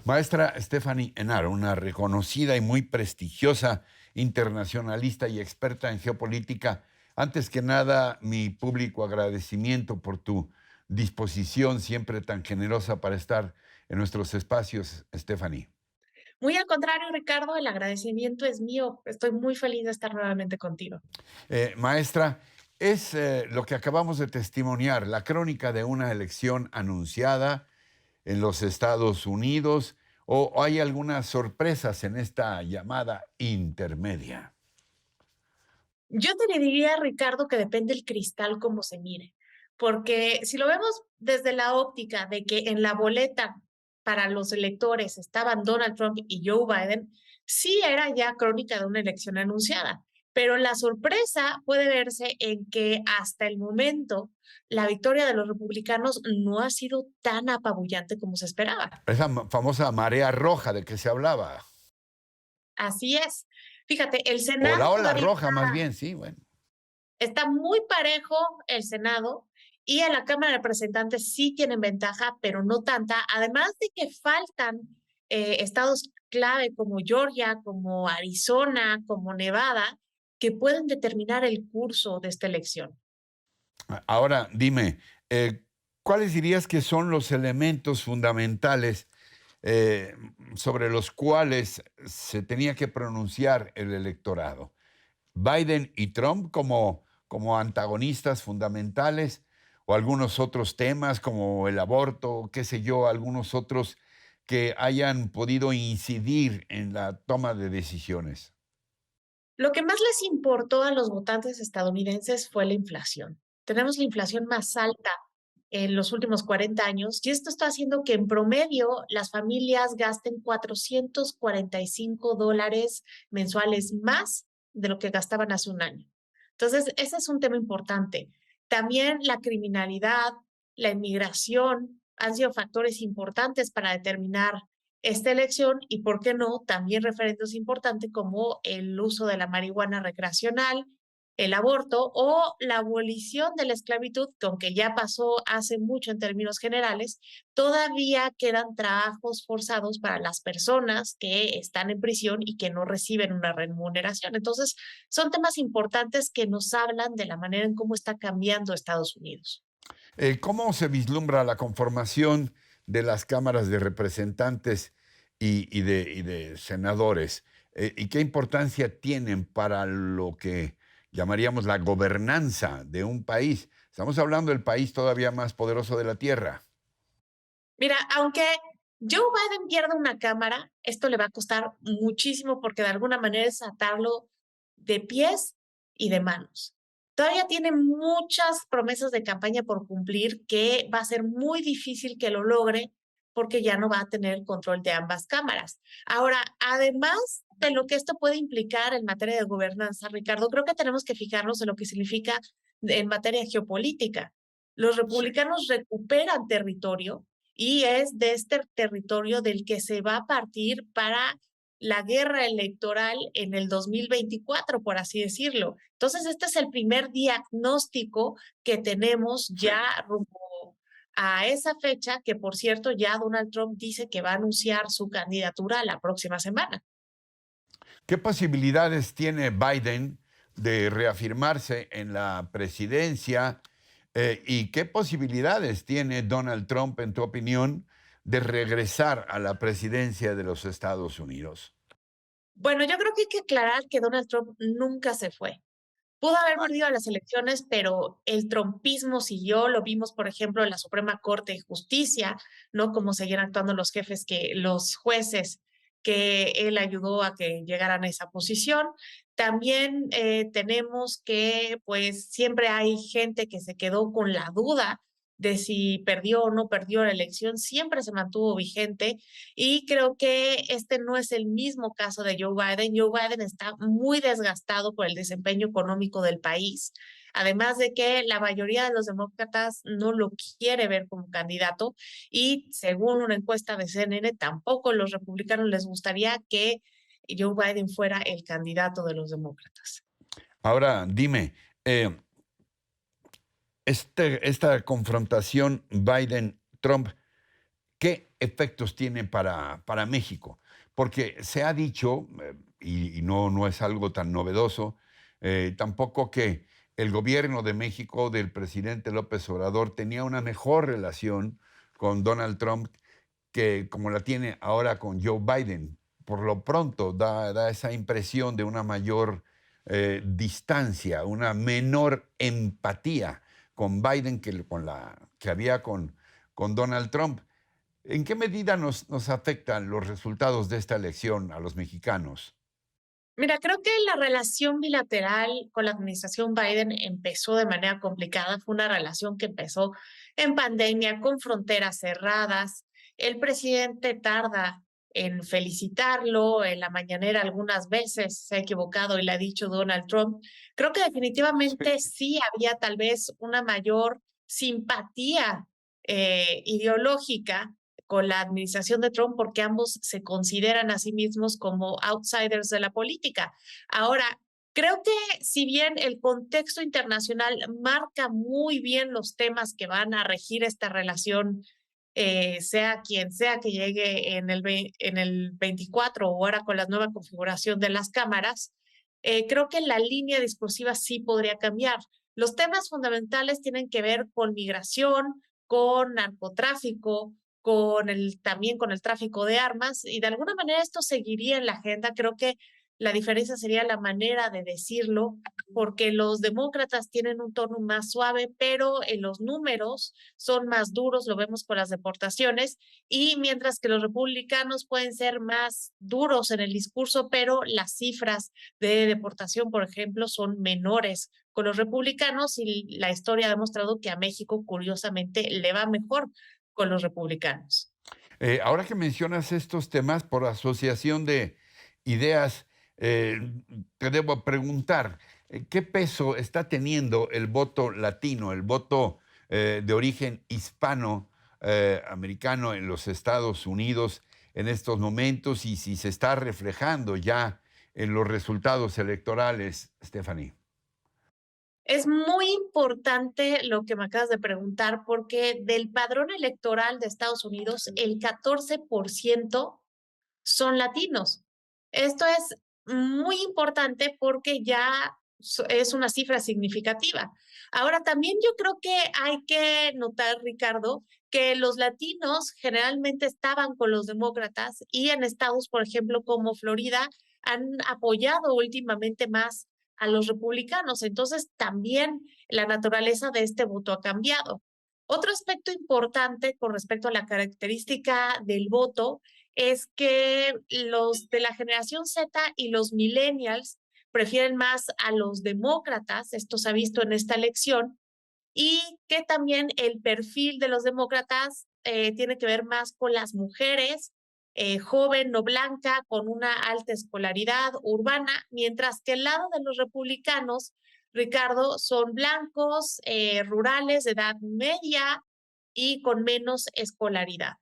Maestra Stephanie Enar, una reconocida y muy prestigiosa internacionalista y experta en geopolítica. Antes que nada, mi público agradecimiento por tu disposición siempre tan generosa para estar en nuestros espacios, Stephanie. Muy al contrario, Ricardo, el agradecimiento es mío. Estoy muy feliz de estar nuevamente contigo. Maestra, es lo que acabamos de testimoniar, la crónica de una elección anunciada en los Estados Unidos, o hay algunas sorpresas en esta llamada intermedia. Yo te diría, Ricardo, que depende el cristal como se mire, porque si lo vemos desde la óptica de que en la boleta para los electores estaban Donald Trump y Joe Biden, sí era ya crónica de una elección anunciada, pero la sorpresa puede verse en que hasta el momento la victoria de los republicanos no ha sido tan apabullante como se esperaba. Esa famosa marea roja de que se hablaba, Así es. Fíjate, el o Senado la ola todavía roja más bien, sí, bueno. está muy parejo el Senado y en la Cámara de Representantes sí tienen ventaja, pero no tanta. Además de que faltan estados clave como Georgia, como Arizona, como Nevada, que pueden determinar el curso de esta elección. Ahora dime, ¿cuáles dirías que son los elementos fundamentales eh, sobre los cuales se tenía que pronunciar el electorado? ¿Biden y Trump como antagonistas fundamentales o algunos otros temas como el aborto, qué sé yo, algunos otros que hayan podido incidir en la toma de decisiones? Lo que más les importó a los votantes estadounidenses fue la inflación. Tenemos la inflación más alta en los últimos 40 años y esto está haciendo que en promedio las familias gasten $445 mensuales más de lo que gastaban hace un año. Entonces, ese es un tema importante. También la criminalidad, la inmigración han sido factores importantes para determinar esta elección y, ¿por qué no?, también referendos importantes como el uso de la marihuana recreacional, el aborto o la abolición de la esclavitud, que aunque ya pasó hace mucho en términos generales, todavía quedan trabajos forzados para las personas que están en prisión y que no reciben una remuneración. Entonces, son temas importantes que nos hablan de la manera en cómo está cambiando Estados Unidos. ¿Cómo se vislumbra la conformación de las cámaras de representantes y de senadores? ¿Y qué importancia tienen para lo que llamaríamos la gobernanza de un país? Estamos hablando del país todavía más poderoso de la Tierra. Mira, aunque Joe Biden pierda una cámara, esto le va a costar muchísimo porque de alguna manera es atarlo de pies y de manos. Todavía tiene muchas promesas de campaña por cumplir que va a ser muy difícil que lo logre porque ya no va a tener el control de ambas cámaras. Ahora, además de lo que esto puede implicar en materia de gobernanza, Ricardo, creo que tenemos que fijarnos en lo que significa en materia geopolítica. Los Sí. republicanos recuperan territorio y es de este territorio del que se va a partir para la guerra electoral en el 2024, por así decirlo. Entonces, este es el primer diagnóstico que tenemos Sí. ya rumbo a esa fecha, que por cierto ya Donald Trump dice que va a anunciar su candidatura la próxima semana. ¿Qué posibilidades tiene Biden de reafirmarse en la presidencia? ¿Y qué posibilidades tiene Donald Trump, en tu opinión, de regresar a la presidencia de los Estados Unidos? Bueno, yo creo que hay que aclarar que Donald Trump nunca se fue. Pudo haber perdido las elecciones, pero el trumpismo siguió, lo vimos, por ejemplo, en la Suprema Corte de Justicia, ¿no? Cómo seguían actuando los jueces que él ayudó a que llegaran a esa posición. También tenemos que, pues, siempre hay gente que se quedó con la duda de si perdió o no perdió la elección, siempre se mantuvo vigente y creo que este no es el mismo caso de Joe Biden. Joe Biden está muy desgastado por el desempeño económico del país. Además de que la mayoría de los demócratas no lo quiere ver como candidato y según una encuesta de CNN, tampoco los republicanos les gustaría que Joe Biden fuera el candidato de los demócratas. Ahora, dime, eh, esta confrontación Biden-Trump, ¿qué efectos tiene para México? Porque se ha dicho, y no es algo tan novedoso, tampoco que el gobierno de México del presidente López Obrador tenía una mejor relación con Donald Trump que como la tiene ahora con Joe Biden. Por lo pronto da esa impresión de una mayor distancia, una menor empatía con Biden con la que había con Donald Trump. ¿En qué medida nos afectan los resultados de esta elección a los mexicanos? Mira, creo que la relación bilateral con la administración Biden empezó de manera complicada. Fue una relación que empezó en pandemia, con fronteras cerradas. El presidente tarda en felicitarlo, en la mañanera algunas veces se ha equivocado y le ha dicho Donald Trump. Creo que definitivamente Sí. sí había tal vez una mayor simpatía ideológica con la administración de Trump porque ambos se consideran a sí mismos como outsiders de la política. Ahora, creo que si bien el contexto internacional marca muy bien los temas que van a regir esta relación, sea quien sea que llegue en el 24 o ahora con la nueva configuración de las cámaras, creo que la línea discursiva sí podría cambiar. Los temas fundamentales tienen que ver con migración, con narcotráfico, también con el tráfico de armas, y de alguna manera esto seguiría en la agenda. Creo que la diferencia sería la manera de decirlo, porque los demócratas tienen un tono más suave, pero en los números son más duros, lo vemos con las deportaciones, y mientras que los republicanos pueden ser más duros en el discurso, pero las cifras de deportación, por ejemplo, son menores con los republicanos y la historia ha demostrado que a México, curiosamente, le va mejor con los republicanos. Ahora que mencionas estos temas por asociación de ideas, eh, te debo preguntar, ¿qué peso está teniendo el voto latino, el voto de origen hispano americano en los Estados Unidos en estos momentos y si se está reflejando ya en los resultados electorales, Stephanie? Es muy importante lo que me acabas de preguntar, porque del padrón electoral de Estados Unidos, el 14% son latinos. Esto es muy importante porque ya es una cifra significativa. Ahora, también yo creo que hay que notar, Ricardo, que los latinos generalmente estaban con los demócratas y en estados, por ejemplo, como Florida, han apoyado últimamente más a los republicanos. Entonces, también la naturaleza de este voto ha cambiado. Otro aspecto importante con respecto a la característica del voto es que los de la generación Z y los millennials prefieren más a los demócratas, esto se ha visto en esta elección, y que también el perfil de los demócratas tiene que ver más con las mujeres, joven, no blanca, con una alta escolaridad urbana, mientras que el lado de los republicanos, Ricardo, son blancos, rurales, de edad media y con menos escolaridad.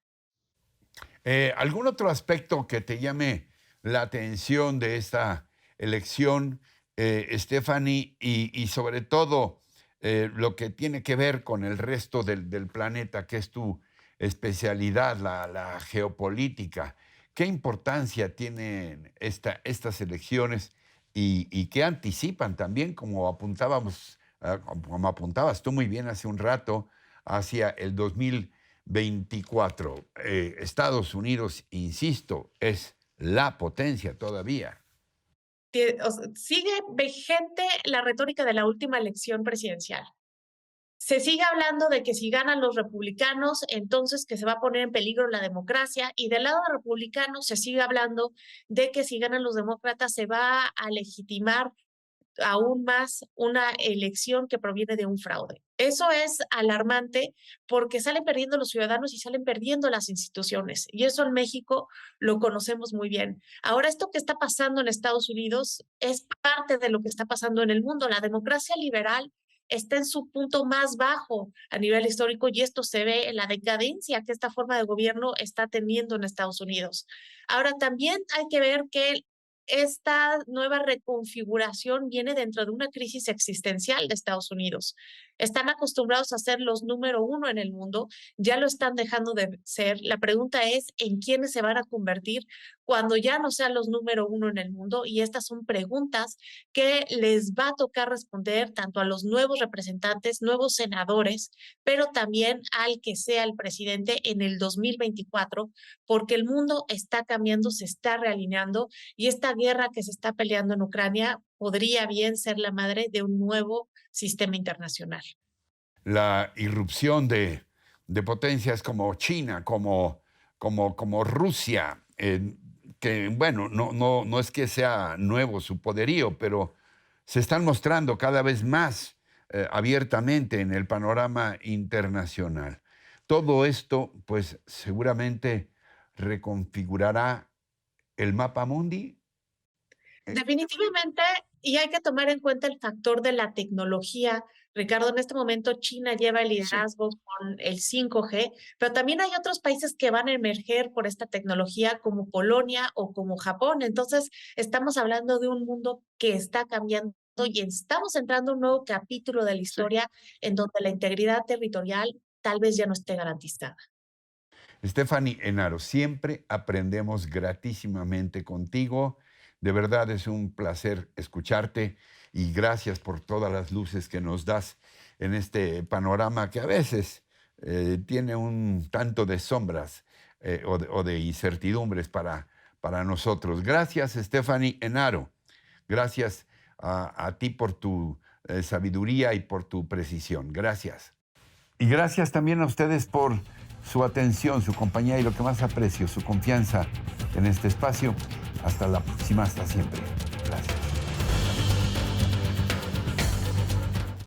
¿Algún otro aspecto que te llame la atención de esta elección, Stephanie, y sobre todo lo que tiene que ver con el resto del planeta, que es tu especialidad, la geopolítica? ¿Qué importancia tienen estas elecciones y qué anticipan también, como apuntábamos, como apuntabas tú muy bien hace un rato, hacia el 2024? Estados Unidos, insisto, es la potencia todavía. O sea, sigue vigente la retórica de la última elección presidencial. Se sigue hablando de que si ganan los republicanos, entonces que se va a poner en peligro la democracia, y del lado republicano se sigue hablando de que si ganan los demócratas se va a legitimar aún más una elección que proviene de un fraude. Eso es alarmante porque salen perdiendo los ciudadanos y salen perdiendo las instituciones. Y eso en México lo conocemos muy bien. Ahora, esto que está pasando en Estados Unidos es parte de lo que está pasando en el mundo. La democracia liberal está en su punto más bajo a nivel histórico y esto se ve en la decadencia que esta forma de gobierno está teniendo en Estados Unidos. Ahora, también hay que ver que esta nueva reconfiguración viene dentro de una crisis existencial de Estados Unidos. Están acostumbrados a ser los número uno en el mundo, ya lo están dejando de ser. La pregunta es en quiénes se van a convertir cuando ya no sean los número uno en el mundo, y estas son preguntas que les va a tocar responder tanto a los nuevos representantes, nuevos senadores, pero también al que sea el presidente en el 2024, porque el mundo está cambiando, se está realineando, y esta guerra que se está peleando en Ucrania podría bien ser la madre de un nuevo sistema internacional. La irrupción de potencias como China, como Rusia, que bueno, no es que sea nuevo su poderío, pero se están mostrando cada vez más abiertamente en el panorama internacional. Todo esto, pues seguramente reconfigurará el mapa mundi. Definitivamente, y hay que tomar en cuenta el factor de la tecnología. Ricardo, en este momento China lleva el Sí. liderazgo con el 5G, pero también hay otros países que van a emerger por esta tecnología, como Polonia o como Japón. Entonces, estamos hablando de un mundo que está cambiando y estamos entrando a un nuevo capítulo de la Sí. historia en donde la integridad territorial tal vez ya no esté garantizada. Stephanie Enaro, siempre aprendemos gratísimamente contigo. De verdad es un placer escucharte y gracias por todas las luces que nos das en este panorama que a veces tiene un tanto de sombras o de incertidumbres para nosotros. Gracias, Stephanie Enaro. Gracias a ti por tu sabiduría y por tu precisión. Gracias. Y gracias también a ustedes por su atención, su compañía y lo que más aprecio, su confianza en este espacio. Hasta la próxima, hasta siempre. Gracias.